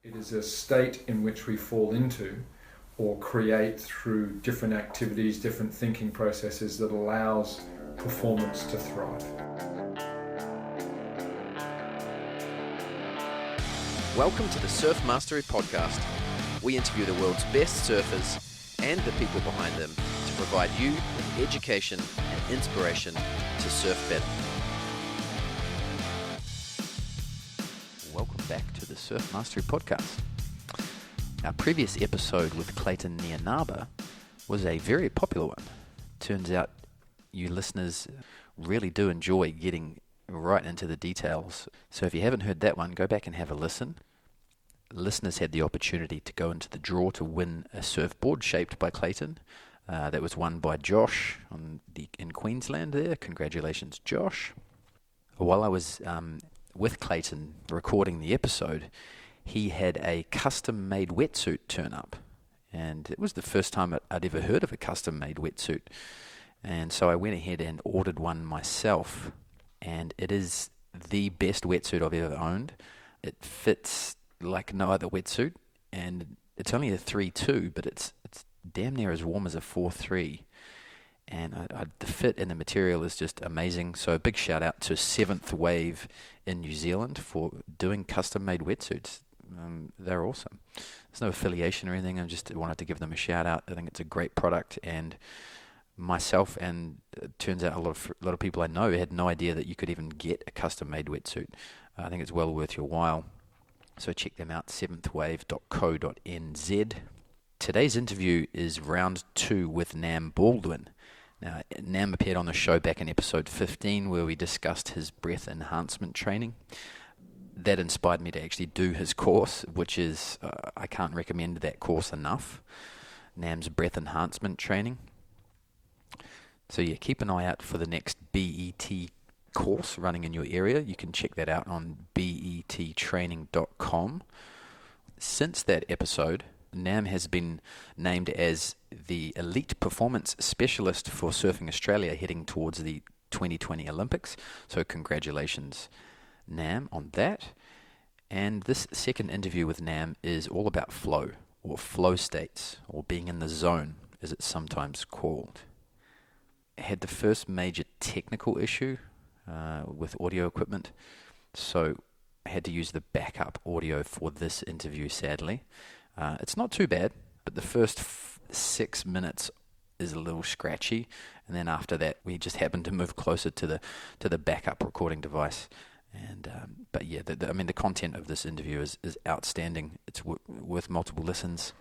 It is a state in which we fall into or create through different activities, different thinking processes that allows performance to thrive. Welcome to the Surf Mastery Podcast. We interview the world's best surfers and the people behind them to provide you with education and inspiration to surf better. Welcome back to the Surf Mastery Podcast. Our previous episode with Clayton Nianaba was a very popular one. Turns out you listeners really do enjoy getting right into the details. So if you haven't heard that one, go back and have a listen. Listeners had the opportunity to go into the draw to win a surfboard shaped by Clayton. That was won by Josh in Queensland there. Congratulations, Josh. While I was with Clayton recording the episode, he had a custom-made wetsuit turn up. And it was the first time I'd ever heard of a custom-made wetsuit. And so I went ahead and ordered one myself. And it is the best wetsuit I've ever owned. It fits like no other wetsuit. And it's only a 3.2, but it's damn near as warm as a 4.3. And the fit and the material is just amazing. So a big shout out to Seventh Wave in New Zealand for doing custom-made wetsuits. They're awesome. There's no affiliation or anything. I just wanted to give them a shout out. I think it's a great product, and myself and it turns out a lot of people I know had no idea that you could even get a custom-made wetsuit. I think it's well worth your while. So check them out, seventhwave.co.nz. Today's interview is round 2 with Baldwin. Now, Nam appeared on the show back in episode 15 where we discussed his breath enhancement training. That inspired me to actually do his course, which is, I can't recommend that course enough, Nam's breath enhancement training. So yeah, keep an eye out for the next BET course running in your area. You can check that out on bettraining.com. Since that episode, Nam has been named as the Elite Performance Specialist for Surfing Australia heading towards the 2020 Olympics. So congratulations, Nam, on that. And this second interview with Nam is all about flow, or flow states, or being in the zone, as it's sometimes called. I had the first major technical issue with audio equipment, so I had to use the backup audio for this interview, sadly. It's not too bad, but the first 6 minutes is a little scratchy, and then after that we just happened to move closer to the backup recording device. And but yeah, the content of this interview is outstanding. It's worth multiple listens.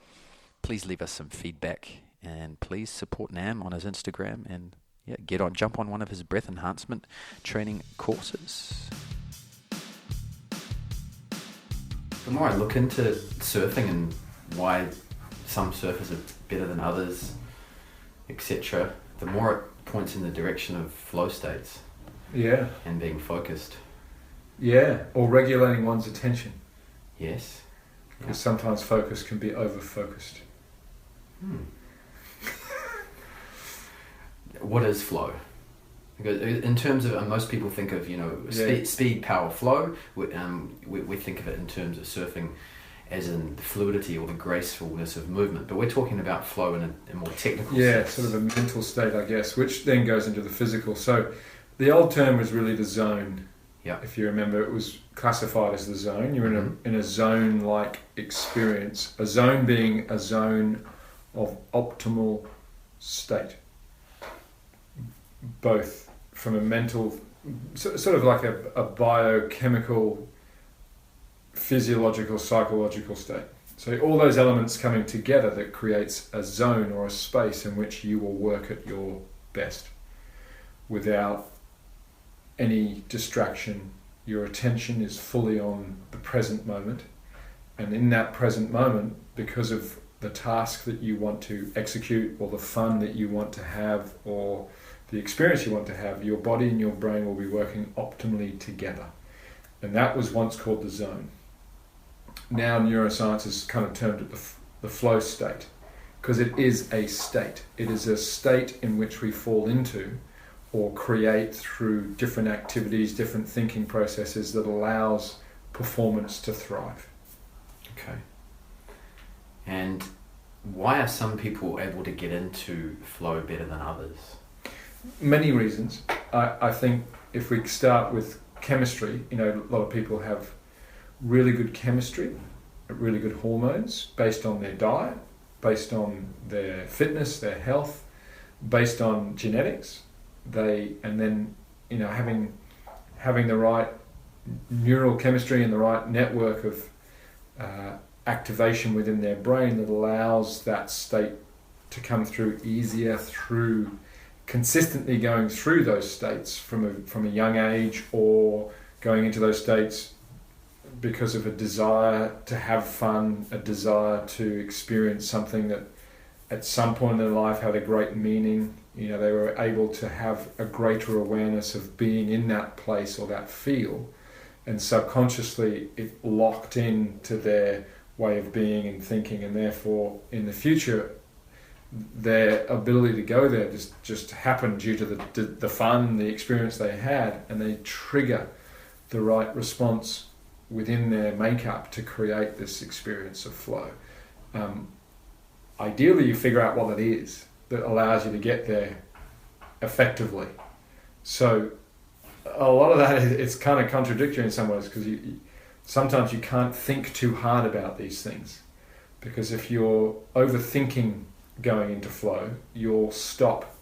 Please leave us some feedback, and please support Nam on his Instagram, and yeah, jump on one of his breath enhancement training courses. The more I look into surfing and why some surfers are better than others, etc., the more it points in the direction of flow states. Yeah. And being focused. Yeah, or regulating one's attention. Yes. Because sometimes focus can be over-focused. What is flow? Because in terms of, most people think of, speed, power, flow. We think of it in terms of surfing as in the fluidity or the gracefulness of movement. But we're talking about flow in a more technical sense. Yeah, sort of a mental state, I guess, which then goes into the physical. So the old term was really the zone. Yeah. If you remember, it was classified as the zone. You're in a zone-like experience. A zone being a zone of optimal state. Both from a mental, sort of like a biochemical, physiological, psychological state. So all those elements coming together that creates a zone or a space in which you will work at your best without any distraction. Your attention is fully on the present moment, and in that present moment, because of the task that you want to execute or the fun that you want to have or the experience you want to have, your body and your brain will be working optimally together. And that was once called the zone. Now neuroscience has kind of termed it the flow state, because it is a state. It is a state in which we fall into or create through different activities, different thinking processes that allows performance to thrive. Okay. And why are some people able to get into flow better than others? Many reasons. I think if we start with chemistry, a lot of people have really good chemistry, really good hormones based on their diet, based on their fitness, their health, based on genetics. Having the right neural chemistry and the right network of activation within their brain that allows that state to come through easier through consistently going through those states from a young age, or going into those states because of a desire to have fun, a desire to experience something that at some point in their life had a great meaning. They were able to have a greater awareness of being in that place or that feel, and subconsciously it locked into their way of being and thinking, and therefore in the future their ability to go there just happened due to the fun, the experience they had, and they trigger the right response within their makeup to create this experience of flow. Ideally, you figure out what it is that allows you to get there effectively. So a lot of that, it's kind of contradictory in some ways, because sometimes you can't think too hard about these things, because if you're overthinking going into flow, you'll stop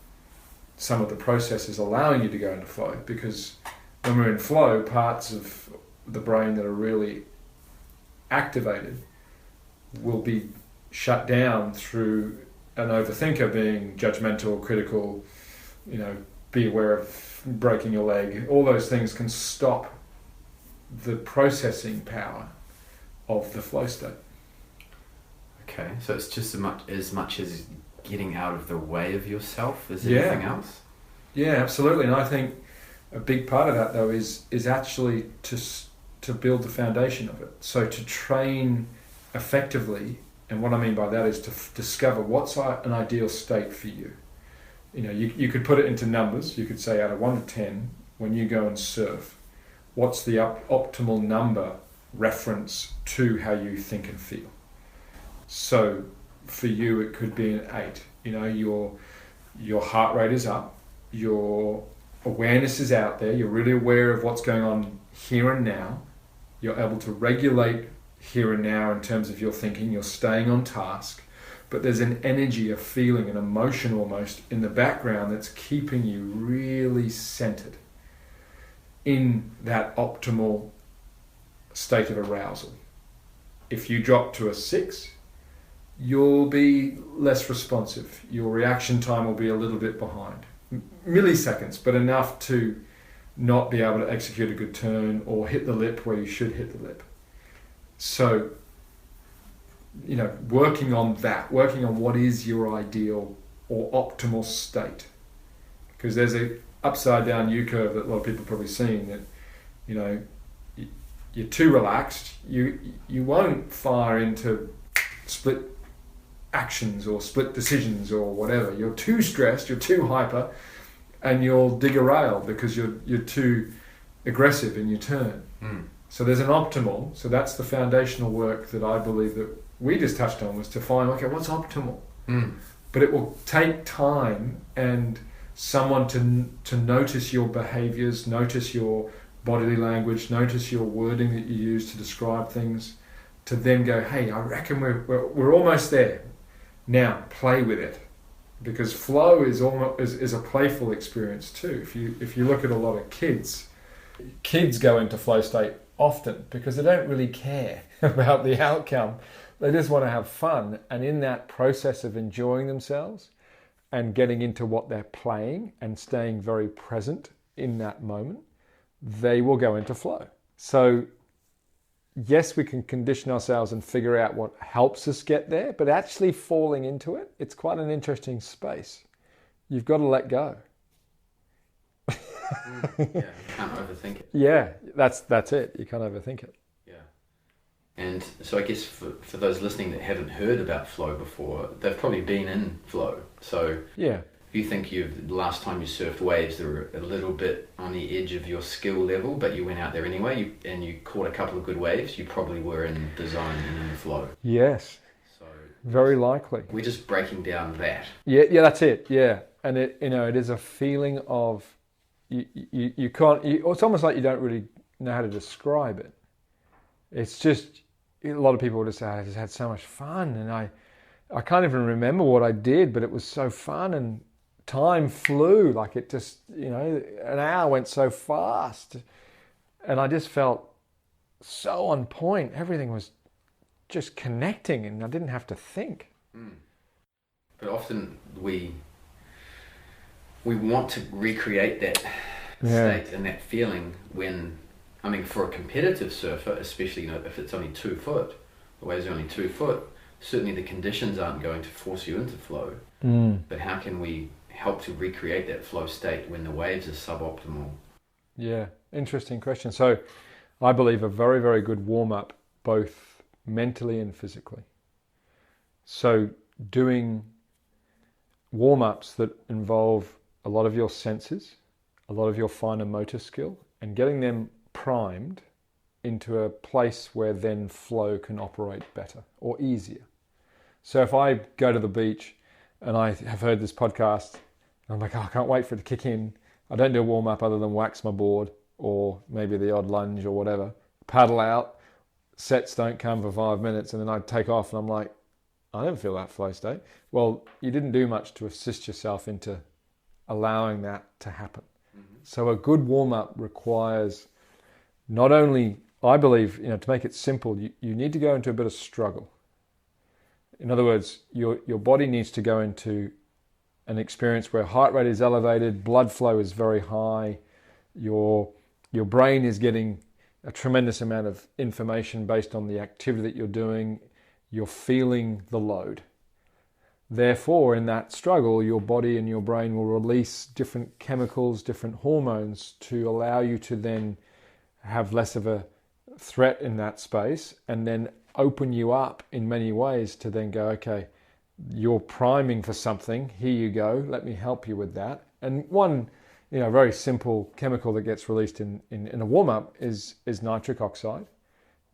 some of the processes allowing you to go into flow, because when we're in flow, parts of the brain that are really activated will be shut down through an overthinker being judgmental, critical, be aware of breaking your leg. All those things can stop the processing power of the flow state. Okay, so it's just as much as getting out of the way of yourself as anything else? Yeah, absolutely. And I think a big part of that, though, is actually to build the foundation of it. So to train effectively, and what I mean by that is to discover what's an ideal state for you. You could put it into numbers. You could say out of 1 to 10, when you go and surf, what's the optimal number reference to how you think and feel? So for you, it could be an 8. Your heart rate is up, your awareness is out there, you're really aware of what's going on here and now, you're able to regulate here and now in terms of your thinking, you're staying on task, but there's an energy, a feeling, an emotion almost in the background that's keeping you really centered in that optimal state of arousal. If you drop to a 6, you'll be less responsive. Your reaction time will be a little bit behind. Milliseconds, but enough to not be able to execute a good turn or hit the lip where you should hit the lip. So, working on that, working on what is your ideal or optimal state. Because there's a upside down U-curve that a lot of people have probably seen, that, you're too relaxed, you won't fire into split actions or split decisions or whatever. You're too stressed, you're too hyper, and you'll dig a rail because you're too aggressive in your turn. So there's an optimal. So that's the foundational work that I believe that we just touched on, was to find, okay, what's optimal? But it will take time and someone to notice your behaviors, notice your bodily language, notice your wording that you use to describe things, to then go, hey, I reckon we're almost there. Now play with it, because flow is a playful experience too. If you look at a lot of kids go into flow state often because they don't really care about the outcome. They just want to have fun, and in that process of enjoying themselves and getting into what they're playing and staying very present in that moment, they will go into flow. So yes, we can condition ourselves and figure out what helps us get there, but actually falling into it, it's quite an interesting space. You've got to let go. Yeah, you can't overthink it. Yeah, that's it. You can't overthink it. Yeah. And so I guess for those listening that haven't heard about flow before, they've probably been in flow. So yeah, You think the last time you surfed waves, they were a little bit on the edge of your skill level, but you went out there anyway, and you caught a couple of good waves, you probably were in the zone and in the flow. Yes. So very likely. We're just breaking down that. Yeah, that's it. Yeah, and it is a feeling of you can't. It's almost like you don't really know how to describe it. It's just a lot of people would say, "I just had so much fun," and I can't even remember what I did, but it was so fun and time flew, like it just, an hour went so fast, and I just felt so on point. Everything was just connecting, and I didn't have to think. But often we want to recreate that state and that feeling when, for a competitive surfer, especially if it's only 2 foot, the waves are only 2 foot, certainly the conditions aren't going to force you into flow. But how can we help to recreate that flow state when the waves are suboptimal? Yeah, interesting question. So I believe a very, very good warm-up, both mentally and physically. So doing warm-ups that involve a lot of your senses, a lot of your finer motor skill, and getting them primed into a place where then flow can operate better or easier. So if I go to the beach and I have heard this podcast, I'm like, I can't wait for it to kick in. I don't do a warm-up other than wax my board or maybe the odd lunge or whatever. Paddle out, sets don't come for 5 minutes, and then I take off and I'm like, I don't feel that flow state. Well, you didn't do much to assist yourself into allowing that to happen. So a good warm-up requires not only, I believe, to make it simple, you need to go into a bit of struggle. In other words, your body needs to go into an experience where heart rate is elevated, blood flow is very high, your brain is getting a tremendous amount of information based on the activity that you're doing, you're feeling the load. Therefore, in that struggle, your body and your brain will release different chemicals, different hormones to allow you to then have less of a threat in that space, and then open you up in many ways to then go, okay, you're priming for something, here you go, let me help you with that. And one very simple chemical that gets released in a warm-up is nitric oxide,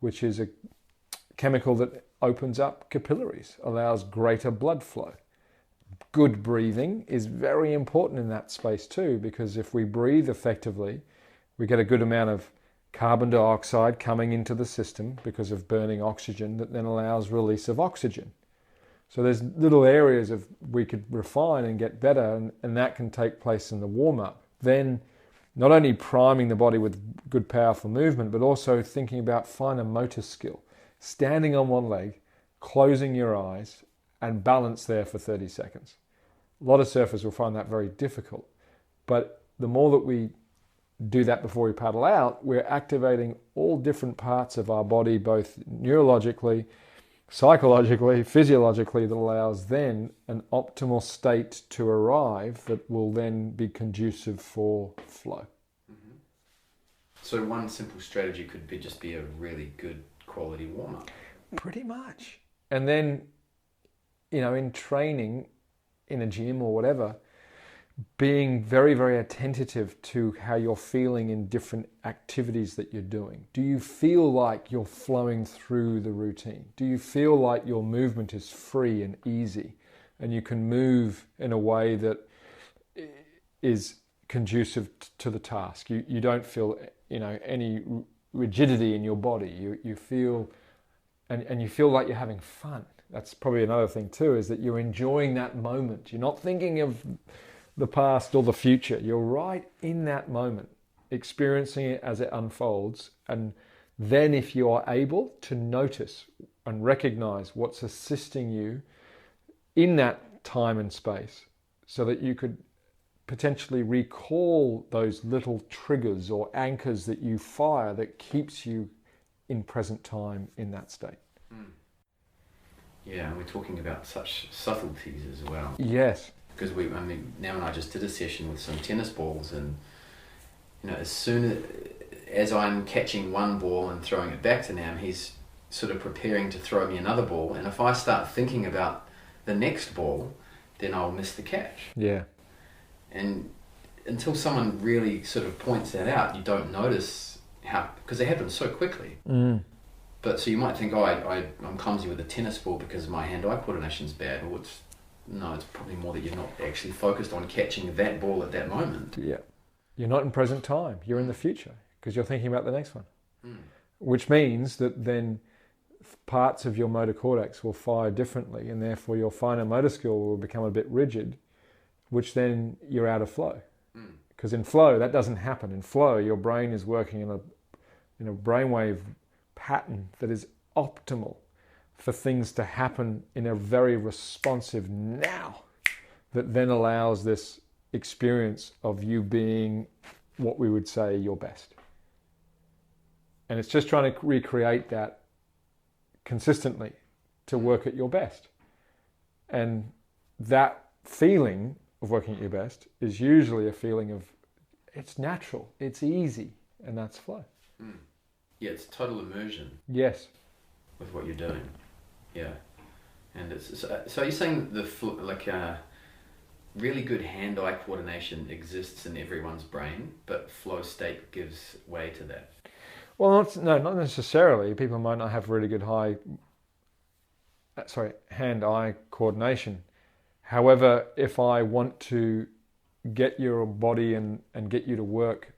which is a chemical that opens up capillaries, allows greater blood flow. Good breathing is very important in that space too, because if we breathe effectively, we get a good amount of carbon dioxide coming into the system because of burning oxygen that then allows release of oxygen. So there's little areas of we could refine and get better, and that can take place in the warm-up. Then not only priming the body with good powerful movement, but also thinking about finer motor skill. Standing on one leg, closing your eyes, and balance there for 30 seconds. A lot of surfers will find that very difficult. But the more that we do that before we paddle out, we're activating all different parts of our body, both neurologically, psychologically, physiologically, that allows then an optimal state to arrive that will then be conducive for flow. So one simple strategy could just be a really good quality warm-up. Pretty much. And then, in training in a gym or whatever, being very, very attentive to how you're feeling in different activities that you're doing. Do you feel like you're flowing through the routine? Do you feel like your movement is free and easy and you can move in a way that is conducive to the task? You don't feel, any rigidity in your body. You feel, and you feel like you're having fun. That's probably another thing too, is that you're enjoying that moment. You're not thinking of the past or the future. You're right in that moment, experiencing it as it unfolds. And then if you are able to notice and recognize what's assisting you in that time and space, so that you could potentially recall those little triggers or anchors that you fire that keeps you in present time in that state. Yeah, and we're talking about such subtleties as well. Yes. Because now and I just did a session with some tennis balls, and as soon as I'm catching one ball and throwing it back to Nam, he's sort of preparing to throw me another ball, and if I start thinking about the next ball, then I'll miss the catch. Yeah. and until someone really sort of points that out, you don't notice how, because it happens so quickly. But so you might think, I'm clumsy with a tennis ball because my hand-eye coordination's bad. Well, it's probably more that you're not actually focused on catching that ball at that moment. Yeah. You're not in present time. You're in the future because you're thinking about the next one. Which means that then parts of your motor cortex will fire differently, and therefore your finer motor skill will become a bit rigid, which then you're out of flow. Because in flow, that doesn't happen. In flow, your brain is working in a brainwave pattern that is optimal for things to happen in a very responsive now, that then allows this experience of you being what we would say your best. And it's just trying to recreate that consistently to work at your best. And that feeling of working at your best is usually a feeling of it's natural, it's easy, and that's flow. Yeah, it's total immersion. Yes. With what you're doing. Yeah. And it's so you're saying really good hand-eye coordination exists in everyone's brain, but flow state gives way to that. Well, not necessarily. People might not have really good hand-eye coordination. However, if I want to get your body and get you to work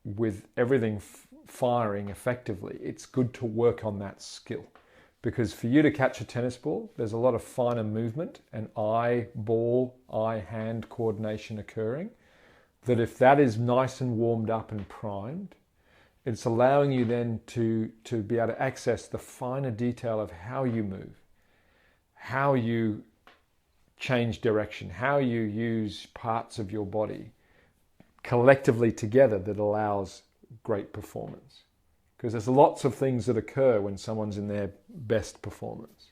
with everything firing effectively, it's good to work on that skill. Because for you to catch a tennis ball, there's a lot of finer movement and eye-hand coordination occurring, that if that is nice and warmed up and primed, it's allowing you then to be able to access the finer detail of how you move, how you change direction, how you use parts of your body collectively together that allows great performance. Because there's lots of things that occur when someone's in their best performance,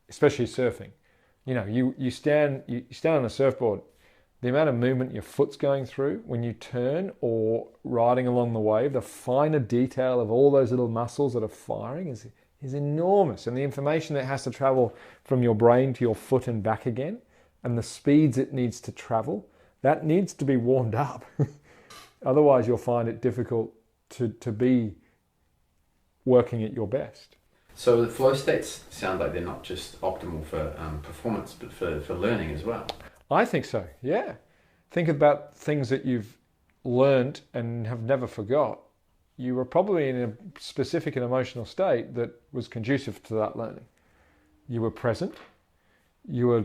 especially surfing. You know, you stand on a surfboard, the amount of movement your foot's going through when you turn or riding along the wave, the finer detail of all those little muscles that are firing is enormous. And the information that has to travel from your brain to your foot and back again, and the speeds it needs to travel, that needs to be warmed up. Otherwise, you'll find it difficult to be working at your best. So the flow states sound like they're not just optimal for performance, but for learning as well. I think so, yeah. Think about things that you've learned and have never forgot. You were probably in a specific and emotional state that was conducive to that learning. You were present. You were,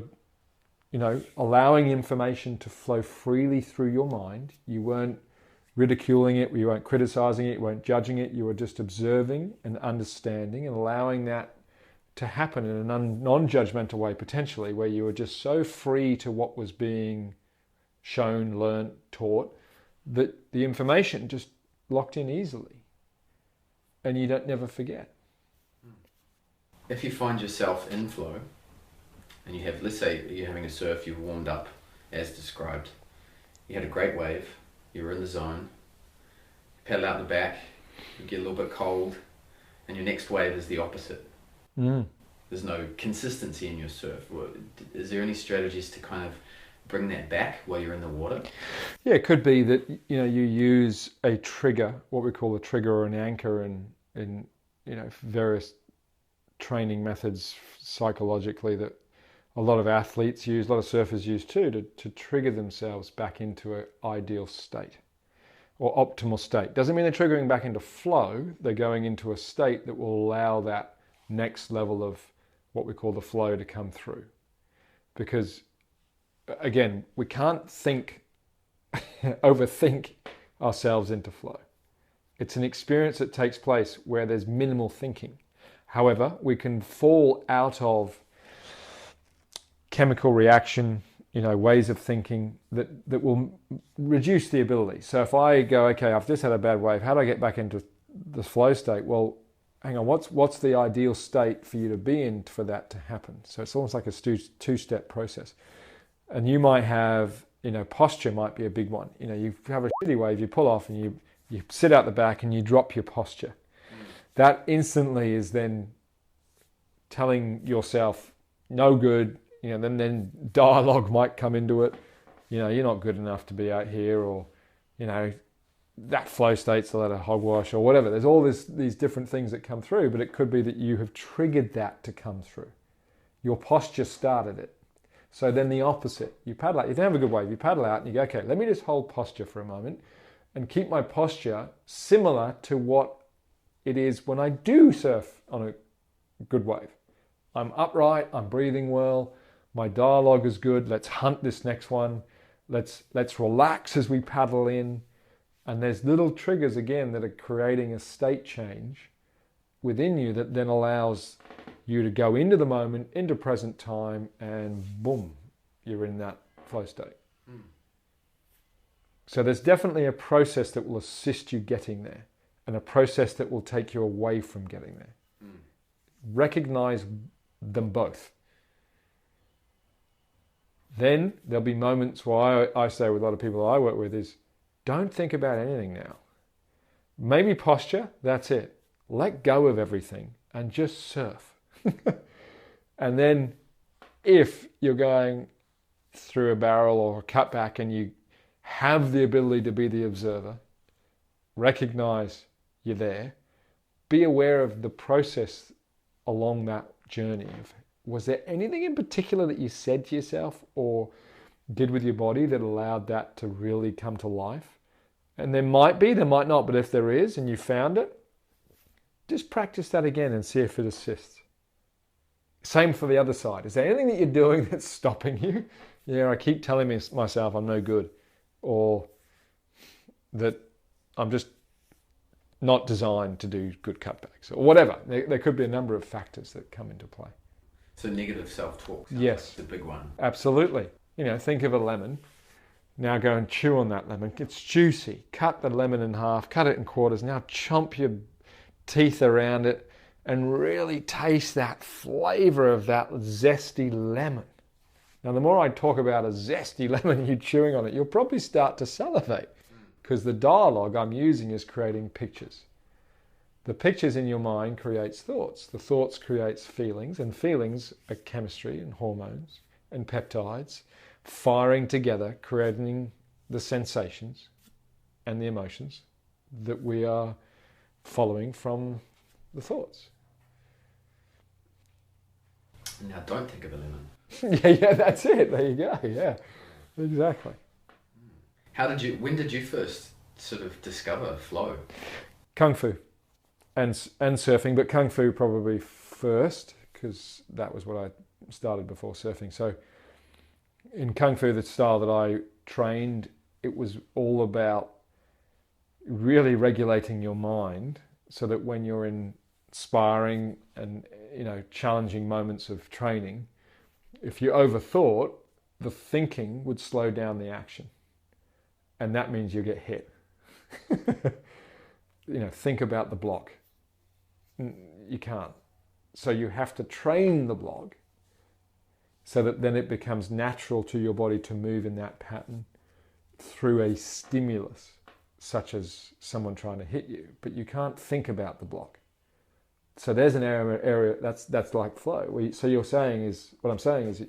allowing information to flow freely through your mind. You weren't ridiculing it, you weren't criticizing it, you weren't judging it. You were just observing and understanding and allowing that to happen in a non-judgmental way, potentially, where you were just so free to what was being shown, learnt, taught, that the information just locked in easily and you don't never forget. If you find yourself in flow and you have, let's say you're having a surf, you've warmed up as described, you had a great wave, you were in the zone, you paddle out the back, you get a little bit cold, and your next wave is the opposite. There's no consistency in your surf. Is there any strategies to kind of bring that back while you're in the water? Yeah, it could be that you use a trigger, what we call a trigger or an anchor, in various training methods psychologically that a lot of athletes use, a lot of surfers use too, to trigger themselves back into an ideal state or optimal state. Doesn't mean they're triggering back into flow. They're going into a state that will allow that next level of what we call the flow to come through. Because again, we can't overthink ourselves into flow. It's an experience that takes place where there's minimal thinking. However, we can fall out of chemical reaction, ways of thinking that will reduce the ability. So if I go, okay, I've just had a bad wave, how do I get back into the flow state? Well, hang on, what's the ideal state for you to be in for that to happen? So it's almost like a two-step process. And you might have, posture might be a big one. You have a shitty wave, you pull off and you sit out the back and you drop your posture. That instantly is then telling yourself, no good, then dialogue might come into it. you're not good enough to be out here, or, that flow state's a lot of hogwash, or whatever. There's all these different things that come through, but it could be that you have triggered that to come through. Your posture started it. So then the opposite, you paddle out, you don't have a good wave, you paddle out and you go, okay, let me just hold posture for a moment and keep my posture similar to what it is when I do surf on a good wave. I'm upright, I'm breathing well, my dialogue is good, let's hunt this next one, let's relax as we paddle in. And there's little triggers again that are creating a state change within you that then allows you to go into the moment, into present time, and boom, you're in that flow state. So there's definitely a process that will assist you getting there, and a process that will take you away from getting there. Recognize them both. Then there'll be moments where I say with a lot of people I work with is, don't think about anything now. Maybe posture, that's it. Let go of everything and just surf. And then if you're going through a barrel or a cutback and you have the ability to be the observer, recognize you're there, be aware of the process along that journey. Was there anything in particular that you said to yourself or did with your body that allowed that to really come to life? And there might be, there might not, but if there is and you found it, just practice that again and see if it assists. Same for the other side. Is there anything that you're doing that's stopping you? I keep telling myself I'm no good, or that I'm just not designed to do good cutbacks, or whatever. There could be a number of factors that come into play. So negative self-talk. Yes. The big one. Absolutely. Think of a lemon. Now go and chew on that lemon. It's juicy. Cut the lemon in half, cut it in quarters. Now chomp your teeth around it and really taste that flavor of that zesty lemon. Now, the more I talk about a zesty lemon, you chewing on it, you'll probably start to salivate, because the dialogue I'm using is creating pictures. The pictures in your mind creates thoughts. The thoughts creates feelings, and feelings are chemistry and hormones and peptides firing together, creating the sensations and the emotions that we are following from the thoughts. Now, don't think of a lemon. yeah, that's it. There you go. Yeah, exactly. When did you first sort of discover flow? Kung Fu and surfing, but Kung Fu probably first, because that was what I started before surfing. So in Kung Fu, the style that I trained, it was all about really regulating your mind so that when you're in sparring and challenging moments of training, if you overthought, the thinking would slow down the action, and that means you get hit. Think about the block. You can't. So you have to train the block so that then it becomes natural to your body to move in that pattern through a stimulus, such as someone trying to hit you, but you can't think about the block. So there's an area that's like flow. What I'm saying is,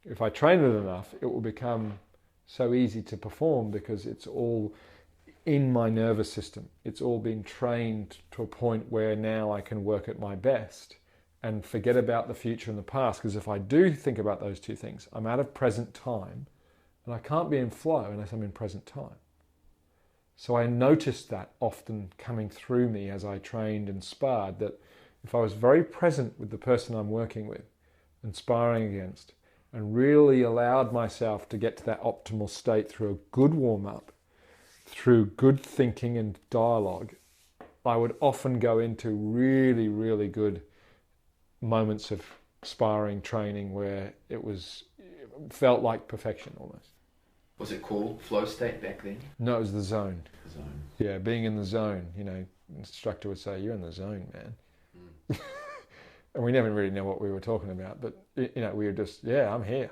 if I train it enough, it will become so easy to perform because it's all in my nervous system. It's all been trained to a point where now I can work at my best and forget about the future and the past. Because if I do think about those two things, I'm out of present time, and I can't be in flow unless I'm in present time. So I noticed that often coming through me as I trained and sparred, that if I was very present with the person I'm working with and sparring against, and really allowed myself to get to that optimal state through a good warm-up, through good thinking and dialogue, I would often go into really, really good moments of sparring training where it felt like perfection almost. Was it called flow state back then? No, it was the zone. The zone. Yeah, being in the zone. Instructor would say, "You're in the zone, man." And we never really know what we were talking about, but we were just, yeah, I'm here.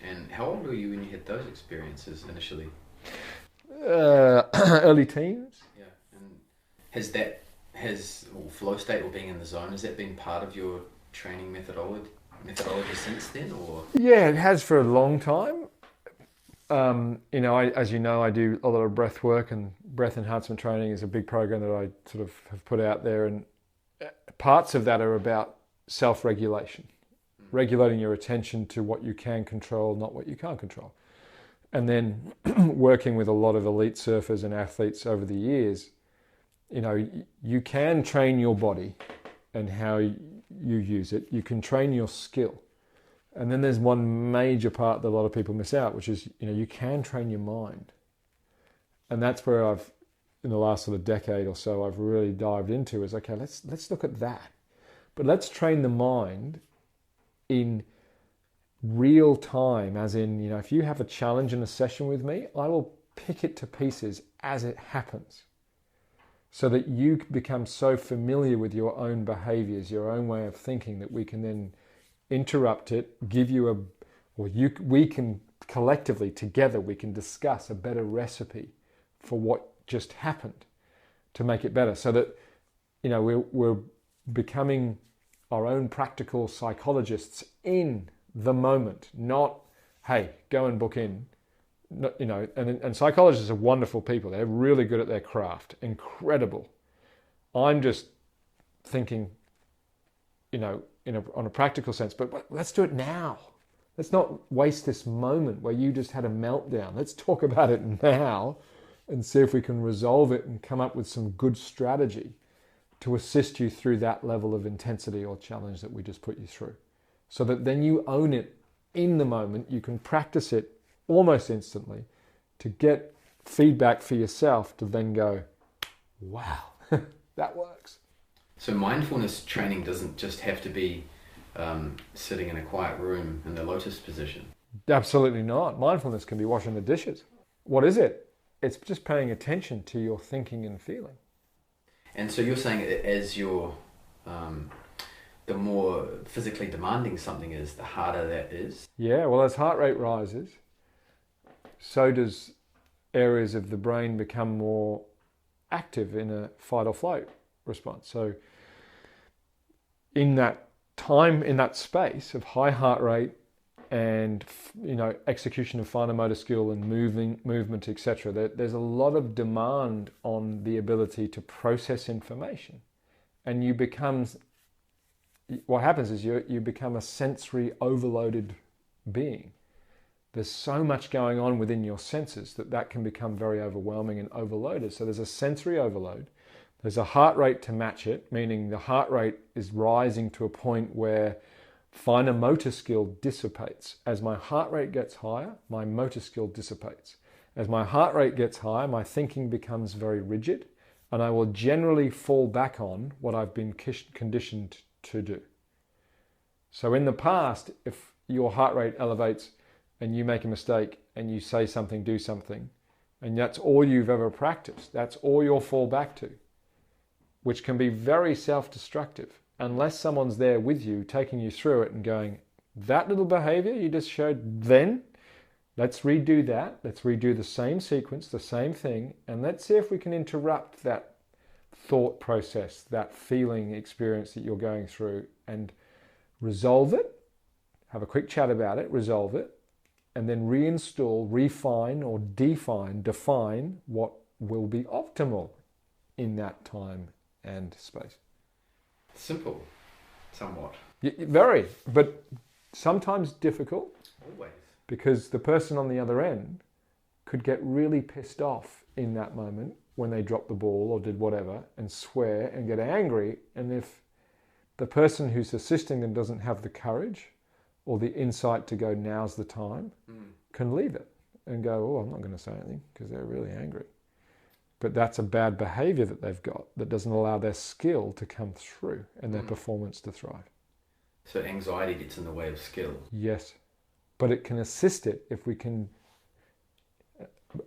And how old were you when you had those experiences initially? Early teens. Yeah. And has flow state or being in the zone, has that been part of your training methodology since then, or? Yeah, it has for a long time. As you know, I do a lot of breath work, and breath enhancement training is a big program that I sort of have put out there. And parts of that are about self-regulation, regulating your attention to what you can control, not what you can't control. And then working with a lot of elite surfers and athletes over the years, you can train your body and how you use it. You can train your skill. And then there's one major part that a lot of people miss out, which is, you can train your mind. And that's where in the last sort of decade or so, I've really dived into is, okay, let's look at that. But let's train the mind in real time, as in, if you have a challenge in a session with me, I will pick it to pieces as it happens, so that you become so familiar with your own behaviors, your own way of thinking, that we can then interrupt it, give you we can collectively, together, we can discuss a better recipe for what just happened to make it better, so that, we're becoming our own practical psychologists in the moment, not, hey, go and book in. And psychologists are wonderful people. They're really good at their craft, incredible. I'm just thinking, on a practical sense, but let's do it now. Let's not waste this moment where you just had a meltdown. Let's talk about it now and see if we can resolve it and come up with some good strategy to assist you through that level of intensity or challenge that we just put you through. So that then you own it in the moment, you can practice it almost instantly to get feedback for yourself to then go, wow, that works. So mindfulness training doesn't just have to be sitting in a quiet room in the lotus position. Absolutely not. Mindfulness can be washing the dishes. What is it? It's just paying attention to your thinking and feeling. And so you're saying as you're, the more physically demanding something is, the harder that is? Yeah, well, as heart rate rises, so does areas of the brain become more active in a fight or flight response. So in that time, in that space of high heart rate and, execution of finer motor skill and movement, etc., there's a lot of demand on the ability to process information. And what happens is you become a sensory overloaded being. There's so much going on within your senses that can become very overwhelming and overloaded. So there's a sensory overload. There's a heart rate to match it, meaning the heart rate is rising to a point where finer motor skill dissipates. As my heart rate gets higher, my motor skill dissipates. As my heart rate gets higher, my thinking becomes very rigid, and I will generally fall back on what I've been conditioned to do. So in the past, if your heart rate elevates and you make a mistake and you say something, do something, and that's all you've ever practiced, that's all you'll fall back to, which can be very self-destructive unless someone's there with you, taking you through it and going, that little behavior you just showed then, let's redo that. Let's redo the same sequence, the same thing, and let's see if we can interrupt that thought process, that feeling experience that you're going through, and resolve it, have a quick chat about it, resolve it, and then reinstall, refine or define what will be optimal in that time and space. Simple, somewhat. Very, but sometimes difficult. Always. Because the person on the other end could get really pissed off in that moment when they dropped the ball or did whatever and swear and get angry. And if the person who's assisting them doesn't have the courage or the insight to go, now's the time, can leave it and go, oh, I'm not going to say anything because they're really angry. But that's a bad behavior that they've got that doesn't allow their skill to come through and their performance to thrive. So anxiety gets in the way of skill. Yes, but it can assist it if we can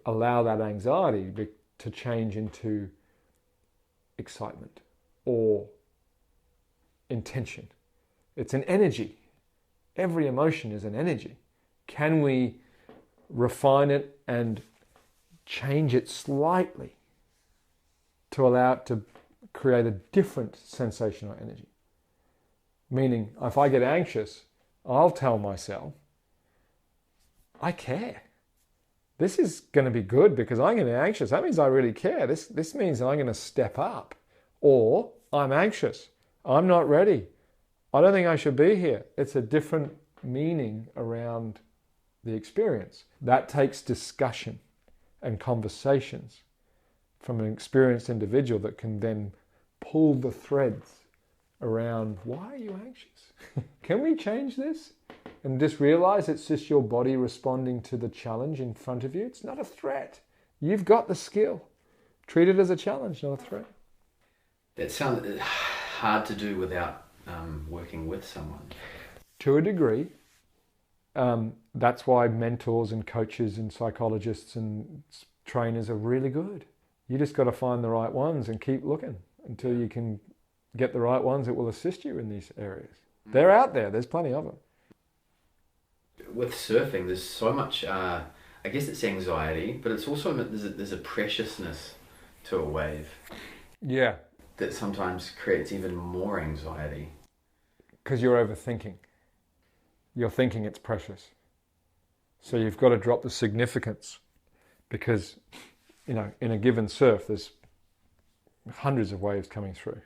allow that anxiety to change into excitement or intention. It's an energy. Every emotion is an energy. Can we refine it and change it slightly to allow it to create a different sensation or energy? Meaning, if I get anxious, I'll tell myself, I care. this is going to be good because I'm going to be anxious. That means I really care. This means I'm going to step up. Or I'm anxious. I'm not ready. I don't think I should be here. It's a different meaning around the experience. That takes discussion and conversations from an experienced individual that can then pull the threads around, why are you anxious? Can we change this? And just realize it's just your body responding to the challenge in front of you. It's not a threat. You've got the skill. Treat it as a challenge, not a threat. That sounds hard to do without working with someone. To a degree. That's why mentors and coaches and psychologists and trainers are really good. You just got to find the right ones and keep looking until you can get the right ones that will assist you in these areas. They're out there. There's plenty of them. With surfing, there's so much, I guess it's anxiety, but it's also, there's a preciousness to a wave. Yeah. That sometimes creates even more anxiety. Because you're overthinking. You're thinking it's precious. So you've got to drop the significance. Because, in a given surf, there's hundreds of waves coming through.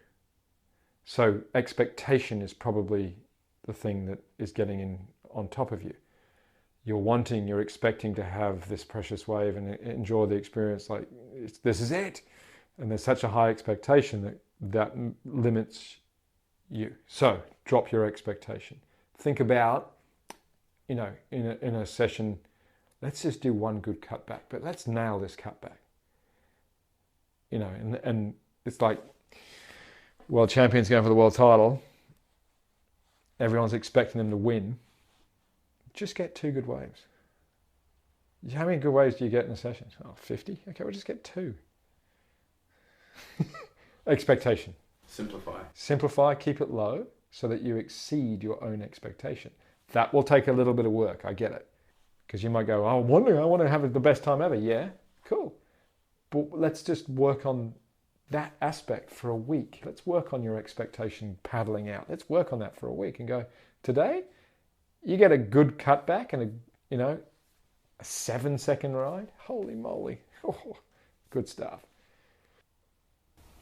So expectation is probably the thing that is getting in on top of you. You're expecting to have this precious wave and enjoy the experience like this is it. And there's such a high expectation that limits you. So drop your expectation. Think about, in a session, let's just do one good cutback, but let's nail this cutback. And it's like world champions going for the world title. Everyone's expecting them to win. Just get 2 good waves. How many good waves do you get in a session? 50? Okay, we'll just get 2. Expectation. Simplify, keep it low so that you exceed your own expectation. That will take a little bit of work, I get it. Because you might go, I want to have the best time ever. Yeah, cool. But let's just work on that aspect for a week. Let's work on your expectation paddling out. Let's work on that for a week and go, today, you get a good cutback and a 7-second ride. Holy moly. Oh, good stuff.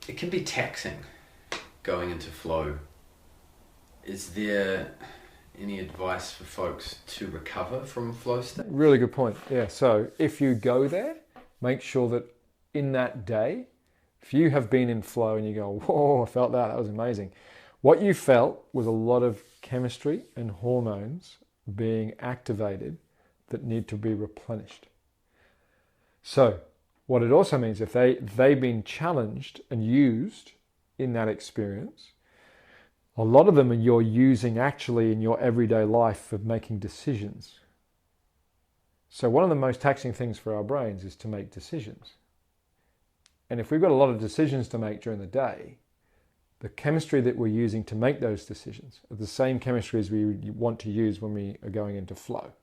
It can be taxing going into flow. Is there any advice for folks to recover from a flow state? Really good point. Yeah. So if you go there, make sure that in that day, if you have been in flow and you go, whoa, I felt that was amazing. What you felt was a lot of chemistry and hormones being activated that need to be replenished. So what it also means, if they've been challenged and used in that experience, a lot of them you're using actually in your everyday life for making decisions. So one of the most taxing things for our brains is to make decisions. And if we've got a lot of decisions to make during the day, the chemistry that we're using to make those decisions are the same chemistry as we want to use when we are going into flow.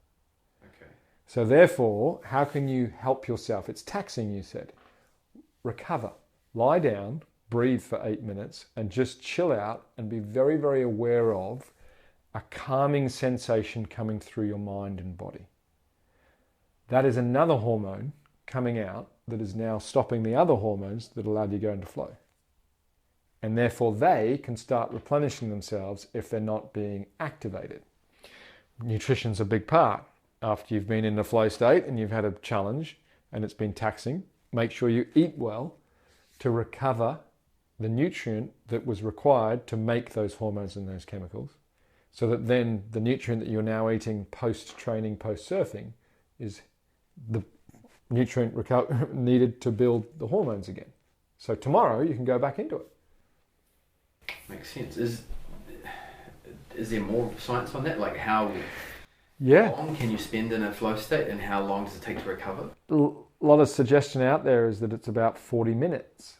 Okay. So therefore, how can you help yourself? It's taxing, you said. Recover. Lie down, breathe for 8 minutes, and just chill out and be very, very aware of a calming sensation coming through your mind and body. That is another hormone coming out that is now stopping the other hormones that allowed you to go into flow. And therefore they can start replenishing themselves if they're not being activated. Nutrition's a big part. After you've been in the flow state and you've had a challenge and it's been taxing, make sure you eat well to recover the nutrient that was required to make those hormones and those chemicals, so that then the nutrient that you're now eating post-training, post-surfing is the nutrient needed to build the hormones again. So tomorrow you can go back into it. Makes sense. Is there more science on that? Like how long can you spend in a flow state and how long does it take to recover? A lot of suggestion out there is that it's about 40 minutes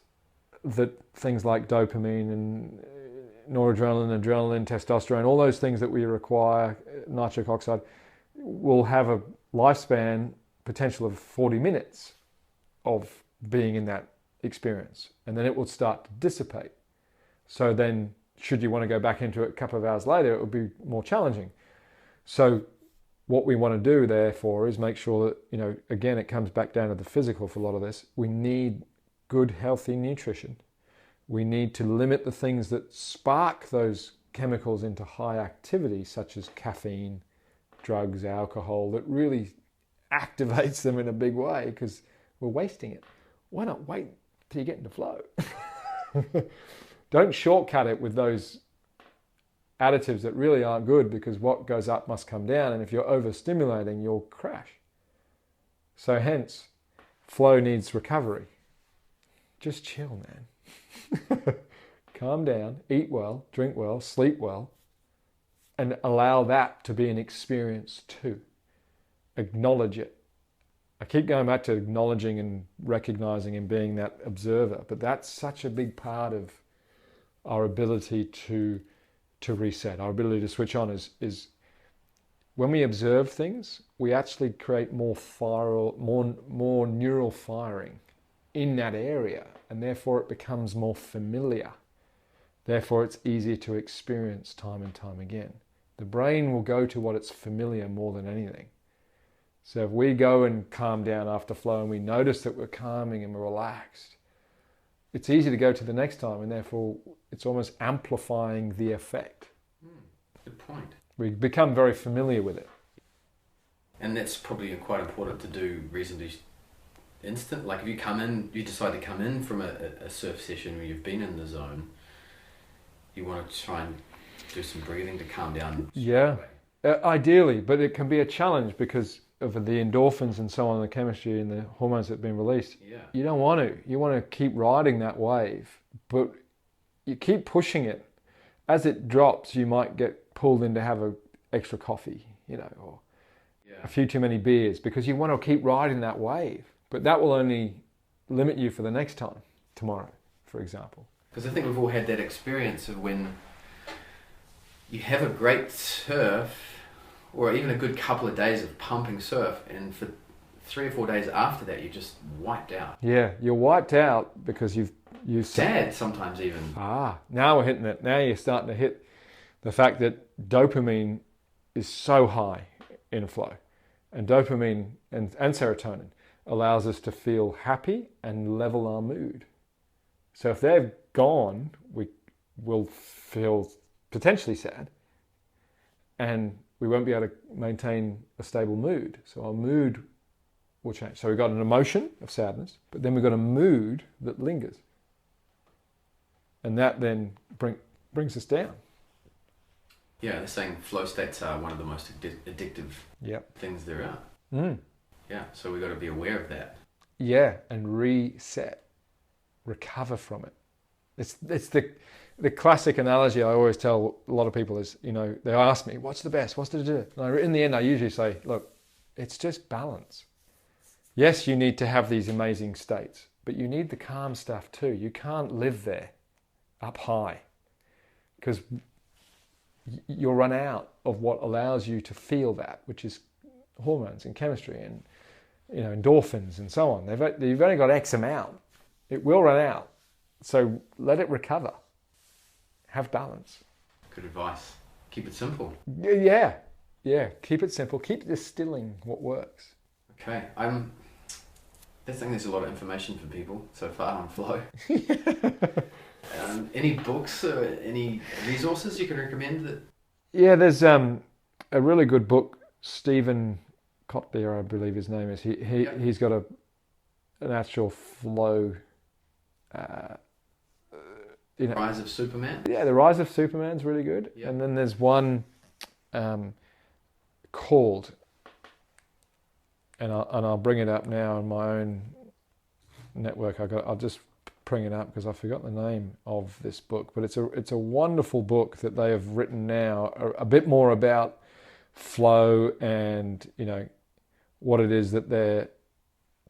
that things like dopamine and noradrenaline, adrenaline, testosterone, all those things that we require, nitric oxide, will have a lifespan potential of 40 minutes of being in that experience. And then it will start to dissipate. So then, should you want to go back into it a couple of hours later, it would be more challenging. So what we want to do, therefore, is make sure that, again, it comes back down to the physical for a lot of this. We need good, healthy nutrition. We need to limit the things that spark those chemicals into high activity, such as caffeine, drugs, alcohol, that really activates them in a big way because we're wasting it. Why not wait till you get into flow? Don't shortcut it with those additives that really aren't good, because what goes up must come down, and if you're overstimulating, you'll crash. So hence, flow needs recovery. Just chill, man. Calm down, eat well, drink well, sleep well, and allow that to be an experience too. Acknowledge it. I keep going back to acknowledging and recognizing and being that observer, but that's such a big part of our ability to reset, our ability to switch on is when we observe things, we actually create more neural firing in that area, and therefore it becomes more familiar. Therefore it's easier to experience time and time again. The brain will go to what it's familiar more than anything. So if we go and calm down after flow and we notice that we're calming and we're relaxed, it's easy to go to the next time, and therefore it's almost amplifying the effect. Good point. We become very familiar with it. And that's probably quite important to do reasonably instant. Like if you decide to come in from a surf session where you've been in the zone, you want to try and do some breathing to calm down. Yeah, ideally, but it can be a challenge because of the endorphins and so on, the chemistry and the hormones that have been released. Yeah. You don't want to. You want to keep riding that wave, but you keep pushing it. As it drops, you might get pulled in to have an extra coffee, or a few too many beers, because you want to keep riding that wave. But that will only limit you for the next time, tomorrow, for example. Because I think we've all had that experience of when you have a great surf, or even a good couple of days of pumping surf, and for 3 or 4 days after that, you're just wiped out. Yeah, you're wiped out because you've sad sometimes even. Now we're hitting it. Now you're starting to hit the fact that dopamine is so high in flow, and dopamine and serotonin allows us to feel happy and level our mood. So if they're gone, we will feel potentially sad, and we won't be able to maintain a stable mood. So our mood will change. So we've got an emotion of sadness, but then we've got a mood that lingers. And that then brings us down. Yeah, they're saying flow states are one of the most addictive things there are. Mm. Yeah, so we've got to be aware of that. Yeah, and reset, recover from it. It's the classic analogy I always tell a lot of people is, they ask me, what's the best? What's to do? And in the end, I usually say, look, it's just balance. Yes, you need to have these amazing states, but you need the calm stuff too. You can't live there up high, because you'll run out of what allows you to feel that, which is hormones and chemistry and endorphins and so on. You've only got X amount. It will run out. So let it recover. Have balance. Good advice. Keep it simple. Yeah. Keep it simple. Keep distilling what works. Okay. I think there's a lot of information for people so far on flow. Any books or any resources you can recommend? Yeah, there's a really good book. Stephen Kotler, I believe his name is. He's got an actual flow. Rise of Superman. Yeah, the Rise of Superman's really good. Yep. And then there's one called, and I'll bring it up now on my own network. I'll just bring it up because I forgot the name of this book, but it's a wonderful book that they have written now, a bit more about flow and what it is that they're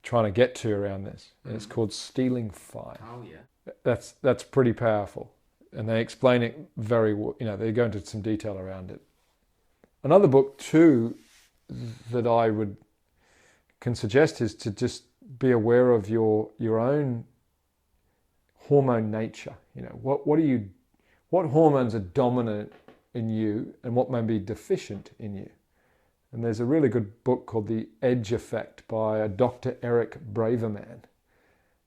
trying to get to around this. And it's called Stealing Fire. Oh yeah, that's pretty powerful, and they explain it very well. They go into some detail around it. Another book too that I can suggest is to just be aware of your own hormone nature. What hormones are dominant in you and what may be deficient in you. And there's a really good book called The Edge Effect by a Dr. Eric Braverman.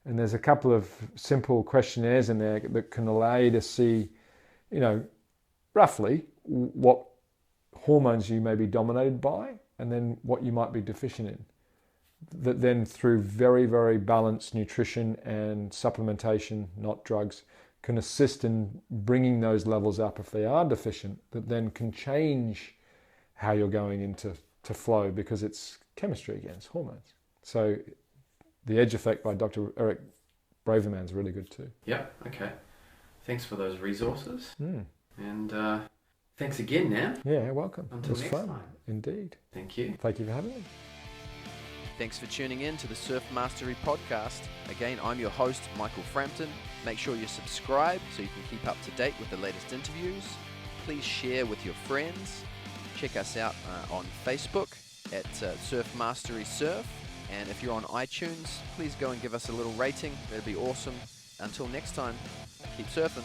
And there's a couple of simple questionnaires in there that can allow you to see, roughly what hormones you may be dominated by and then what you might be deficient in. That then through very, very balanced nutrition and supplementation, not drugs, can assist in bringing those levels up if they are deficient, that then can change how you're going into flow, because it's chemistry again, it's hormones. So The Edge Effect by Dr. Eric Braverman is really good too. Yeah, okay. Thanks for those resources. Mm. And thanks again now. Yeah, welcome. Until it was next fun. time. Indeed. Thank you. Thank you for having me. Thanks for tuning in to the Surf Mastery Podcast. Again, I'm your host, Michael Frampton. Make sure you subscribe so you can keep up to date with the latest interviews. Please share with your friends. Check us out on Facebook at Surf Mastery Surf. And if you're on iTunes, please go and give us a little rating. That'd be awesome. Until next time, keep surfing.